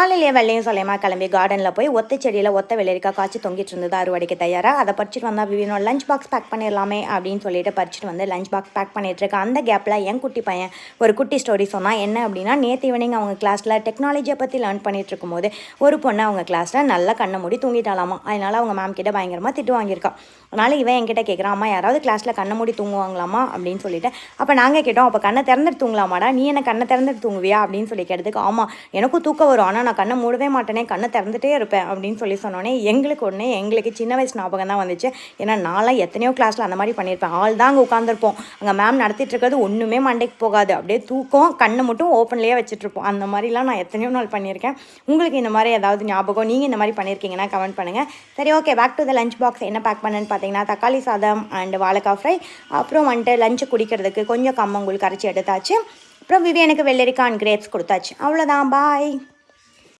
காலையிலேயே வெள்ளையும் சொல்லியமா கிளம்பி கார்டனில் போய் ஒத்த செடியில் ஒத்த வெள்ளரிக்காய் காய்ச்சி தொங்கிட்டு இருந்தது அறுவடைக்கு தயாராக. அதை பறிச்சுட்டு வந்தால் விவினோட லஞ்ச் பாக்ஸ் பேக் பண்ணிடலாமே அப்படின்னு சொல்லிட்டு பறிச்சுட்டு வந்து லஞ்ச் பாக்ஸ் பேக் பண்ணிட்டு இருக்கேன். அந்த கேப்பில் என் குட்டி பையன் ஒரு குட்டி ஸ்டோரி சொன்னால் என்ன அப்படின்னா, நேற்று ஈவினிங் அவங்க கிளாஸில் டெக்னாலஜியை பற்றி லேர்ன் பண்ணிட்டு இருக்கும்போது ஒரு பொண்ணு அவங்க கிளாஸில் நல்லா கண்ணை மூடி தூங்கிட்டாலாமா. அதனால் அவங்க மேம் கிட்ட பயங்கரமாக திட்டு வாங்கியிருக்கா. அதனால் இவன் என்கிட்ட கேட்குறான், அம்மா யாராவது கிளாஸில் கண்ணை மூடி தூங்குவாங்களாமா அப்படின்னு சொல்லிட்டு. அப்போ நாங்கள் கேட்டோம், அப்போ கண்ணை திறந்துட்டு தூங்கலாமாடா, நீ என்ன கண்ணை திறந்துட்டு தூங்குவியா அப்படின்னு சொல்லி கேட்டதுக்கு, ஆமாம் எனக்கும் தூக்கம் வரும், ஆனால் நான் கண்ணை மூடவே மாட்டேனே, கண்ணை திறந்துட்டே இருப்பேன் அப்படின்னு சொன்னோன்னே எங்களுக்கு சின்ன வயசு ஞாபகம் தான் வந்துச்சு. ஏன்னா நான்லாம் எத்தனையோ கிளாஸில் அந்த மாதிரி பண்ணியிருப்பேன். ஆள் தான் அங்கே உட்காந்துருப்போம், அங்கே மேம் நடத்திட்டு இருக்கிறது ஒன்றுமே மண்டைக்கு போகாது, அப்படியே தூக்கம், கண்ணை மட்டும் ஓப்பன்லேயே வச்சுட்ருப்போம். அந்த மாதிரிலாம் நான் எத்தனையோ நாள் பண்ணியிருக்கேன். உங்களுக்கு இந்த மாதிரி ஏதாவது ஞாபகம் நீங்கள் இந்த மாதிரி பண்ணியிருக்கீங்கன்னா கமெண்ட் பண்ணுங்கள். சரி, okay, back to the lunch box. என்ன பேக் பண்ணேன்னு பார்த்தீங்கன்னா, தக்காளி சாதம் அண்ட் வாழைக்காய் ஃப்ரை. அப்புறம் வந்துட்டு லஞ்சு குடிக்கிறதுக்கு கொஞ்சம் கம்மங்கூழ் கரைச்சி எடுத்தாச்சு. அப்புறம் விவியனுக்கு வெள்ளரிக்காய் அண்ட் கிரேப்ஸ் கொடுத்தாச்சு. அவ்வளோதான், பாய்.